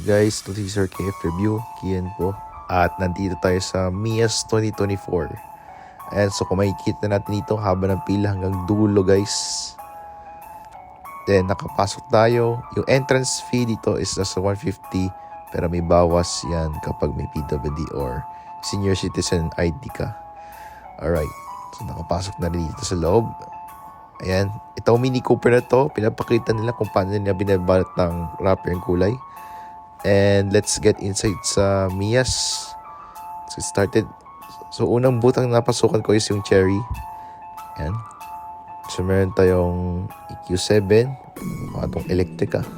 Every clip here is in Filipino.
Guys, ito si Sir KF Review, Kian po. At nandito tayo sa Mias 2024. And so kung makikita natin dito haba ng pila hanggang dulo guys. Then nakapasok tayo. Yung entrance fee dito is nasa 150 pero may bawas yan kapag may PWD or senior citizen ID ka. Alright, so nakapasok na rin dito sa loob. Ayan, itong Mini Cooper na to, pinapakita nila kung paano nila binabalot ng wrapper yung kulay. And let's get inside sa Mias. Let's get started. So unang butang napasukan ko is yung Cherry. Ayan. So meron tayong EQ7, itong Electrica.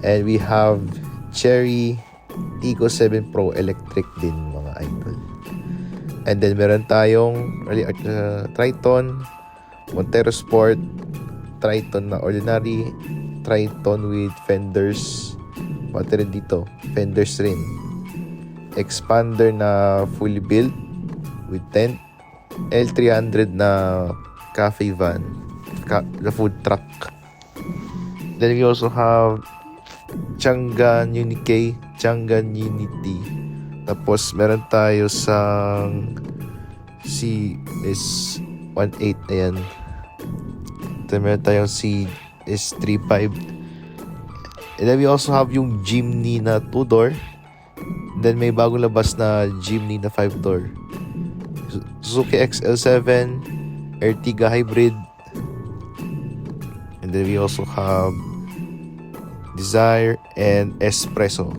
And we have Cherry Tigo 7 Pro Electric din mga idol. And then meron tayong Triton, Montero Sport, Triton na ordinary, Triton with fenders, pati rin dito, fenders rin. Expander na fully built with tent, L300 na cafe van, the food truck. Then we also have Chang'an Unity, Chang'an Unity. Tapos meron tayo sa CS18, ayan. Then meron tayong CS35. And then we also have yung Jimny na 2-door. Then may bagong labas na Jimny na 5-door. Suzuki XL7, Ertiga Hybrid. And then we also have Desire and Espresso.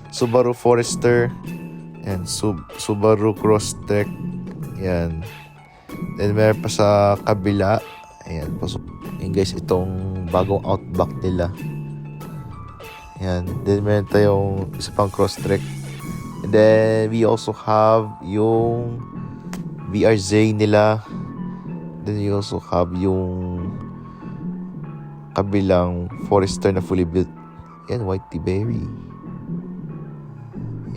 Subaru Forester and Subaru Crosstrek. Yan. Then meron pa sa kabila. Ayan. Ayan guys, itong bagong Outback nila. Yan. Then meron tayong isa pang Crosstrek. And then we also have yung VRZ nila. Then we also have yung kabilang Forester na fully built. Yan, White Berry.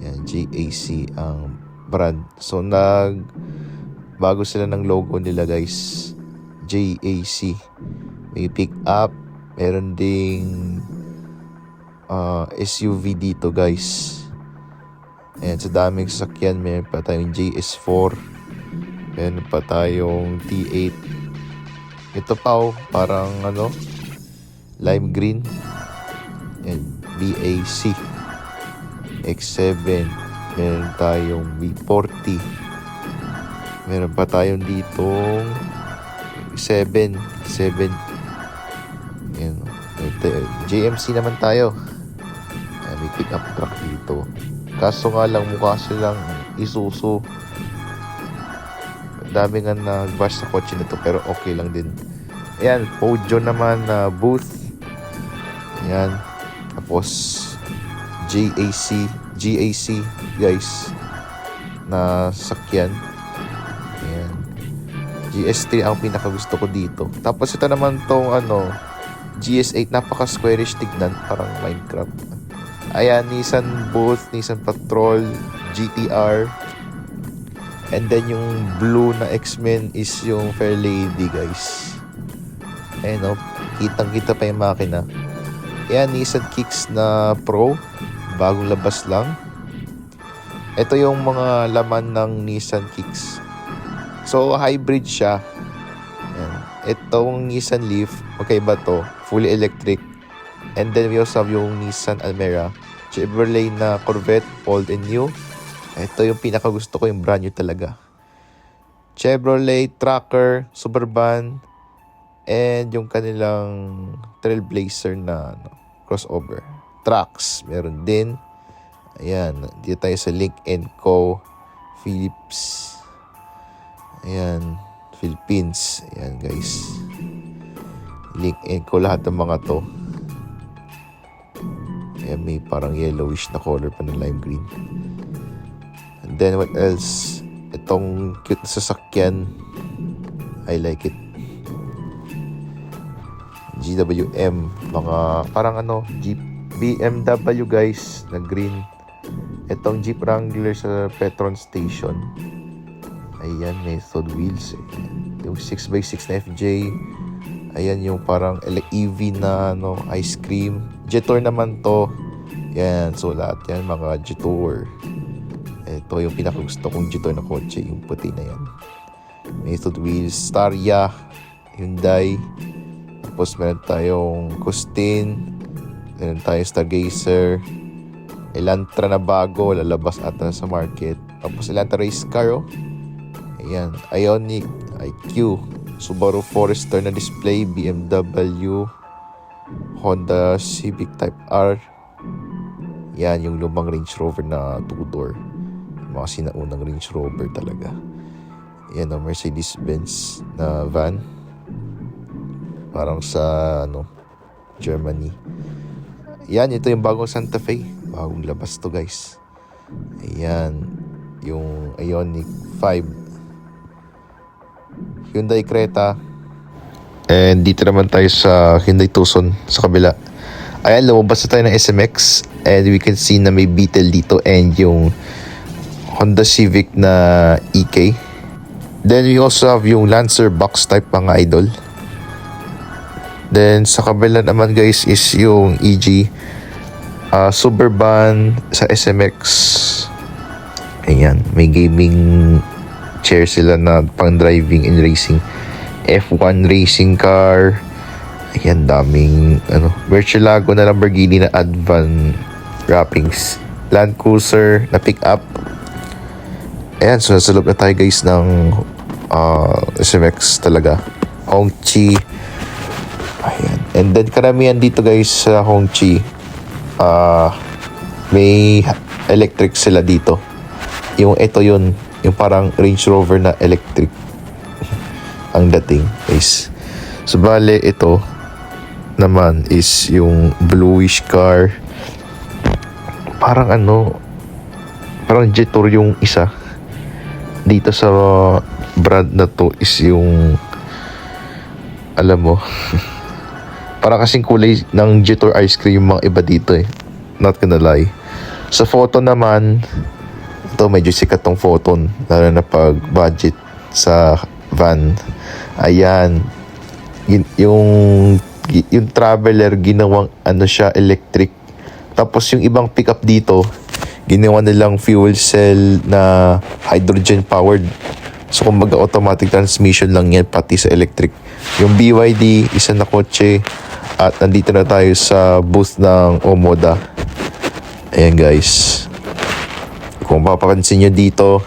Yan, JAC ang brand. So bago sila ng logo nila guys. JAC. May pick up. Meron ding SUV dito guys. Ayan, sa daming sasakyan, meron pa tayong JS4, meron pa tayong T8. Ito pa parang lime green. Ayan, BAC X7, meron tayong V40, meron pa tayong ditong 7. Ayan, JMC naman tayo. Ayan, may pick up truck dito. Kaso nga lang mukha silang Isuzu. Dami nga nag-bash sa kotse nito pero okay lang din. Ayan, Pojo naman na booth. Ayan. Tapos GAC guys na sakyan. Ayan. GS3 ang pinakagusto ko dito. Tapos ito naman tong GS8, napaka-squarish tignan, parang Minecraft. Ayan, Nissan Booth, Nissan Patrol, GTR. And then yung blue na X-Men is yung Fair Lady guys. Ayan kitang-kita pa yung makina. Ayan, Nissan Kicks na Pro, bagong labas lang. Ito yung mga laman ng Nissan Kicks. So, hybrid siya. Ayan. Itong Nissan Leaf, magkaiba to, fully electric. And then we also have yung Nissan Almera, Chevrolet na Corvette, old and new. Ito yung pinakagusto ko, yung brand new talaga. Chevrolet Tracker, Suburban, and yung kanilang Trailblazer na crossover. Trucks, meron din. Ayan, dito tayo sa Link & Co. Philips. Ayan, Philippines. Ayan guys. Link & Co. Lahat ng mga to. Ayan, may parang yellowish na color pa ng lime green. And then what else? Itong cute na sasakyan. I like it. GWM. Mga parang Jeep. BMW guys na green. Itong Jeep Wrangler sa Petron Station. Ayan, method wheels. Yung 6x6 na FJ. Ayan yung parang EV na ice cream. Jetor naman to. Yan, so lahat yan mga Jetour. Ito yung pinakagusto kong Jetour na kotse, yung puti na yan. May Hot Wheels, Staria, Hyundai. Tapos meron tayong Costin. Meron tayong Stargazer. Elantra na bago, lalabas ata sa market. Tapos Elantra race car, oh. Ayan, Ioniq, IQ, Subaru Forester na display, BMW, Honda Civic Type R. Yan, yung lumang Range Rover na two-door. Yung mga sinaunang Range Rover talaga. Yan, ang Mercedes-Benz na van. Parang sa, Germany. Yan, ito yung bagong Santa Fe. Bagong labas to, guys. Ayan, yung Ioniq 5. Hyundai Creta. And dito naman tayo sa Hyundai Tucson sa kabila. Ayan, lumabas na tayo ng SMX. And we can see na may Beetle dito and yung Honda Civic na EK. Then we also have yung Lancer box type mga idol. Then sa kabila naman guys is yung EG Suburban sa SMX. Ayan, may gaming chair sila na pang driving and racing. F1 racing car. Ayan, daming Murcielago na Lamborghini na Advan wrappings. Land Cruiser na pick up. Ayan, so nasa loob na tayo guys ng SMX talaga. Hongqi. Ayan. And then karamihan dito guys sa Hongqi, may electric sila dito. Yung ito yun, yung parang Range Rover na electric ang dating guys. So bale ito naman is yung bluish car. Parang parang Jetour yung isa. Dito sa brand na to is yung alam mo parang kasing kulay ng Jetour ice cream yung mga iba dito eh. Not gonna lie. Sa photo naman, ito medyo sikat tong photon, lalo na pag budget sa van. Ayan, yung Traveler ginawang siya electric. Tapos yung ibang pickup dito ginawa nilang fuel cell na hydrogen powered. So kumbaga automatic transmission lang yan pati sa electric. Yung BYD isa na kotse. At nandito na tayo sa booth ng Omoda. Ayan guys, kung mapapansin nyo dito,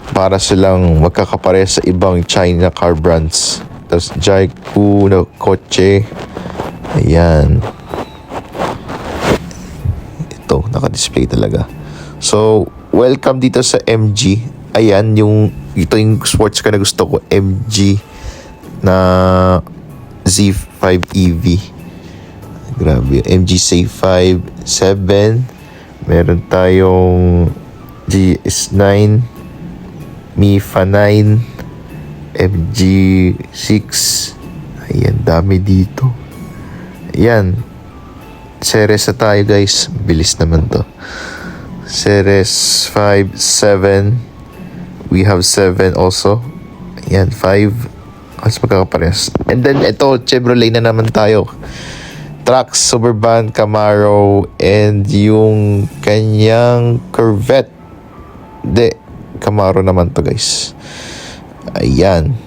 para silang magkakapare sa ibang China car brands. Tapos Jaiku na kotse. Ayan, ito naka-display talaga. So welcome dito sa MG. Ayan, ito yung sports car na gusto ko, MG na Z5 EV. Grabe, MG Z5 7. Meron tayong GS9, MIFA 9, MG6. Ayan, dami dito. Ayan, Ceres na tayo guys. Bilis naman to. Ceres 5, 7. We have 7 also. Ayan, 5. Mas magkakapares. And then ito, Chevrolet na naman tayo. Trax, Suburban, Camaro, and yung kanyang Corvette. Camaro naman to guys. Ayan,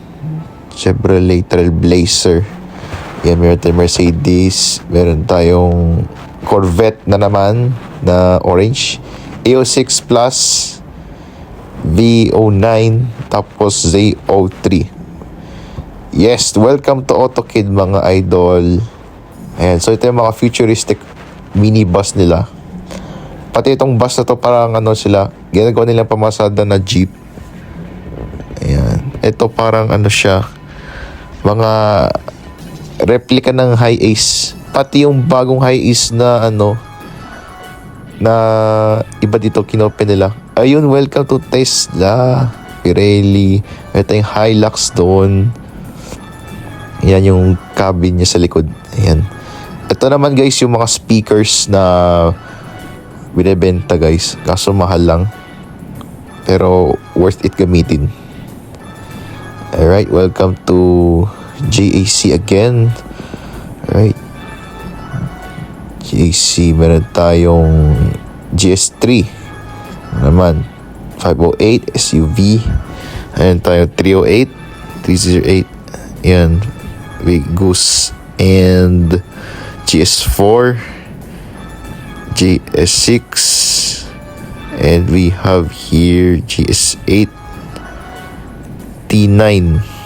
Chevrolet Trailblazer. Ayan, meron tayong Mercedes. Meron tayong Corvette na naman na orange. AO6 Plus, V09, tapos Z03. Yes, welcome to AutoKid mga idol. Ayan, so ito yung mga futuristic minibus nila. Pati itong bus na to parang sila, ginagawa nilang pamasada na jeep. Ayan, ito parang siya, mga replica ng Hi-Ace. Pati yung bagong Hi-Ace na na iba dito kinopen nila. Ayun, welcome to Tesla, Pirelli. Ito yung Hilux doon. Yan yung cabin niya sa likod. Ayan. Ito naman guys yung mga speakers na binibenta guys. Kaso mahal lang. Pero worth it gamitin. Alright, welcome to GAC again. Alright. GAC, meron tayong GS3 naman, 508 SUV. Ayan tayo 308, 308. Ayan, Big Goose. And GS4, GS6, and we have here GS8, T9.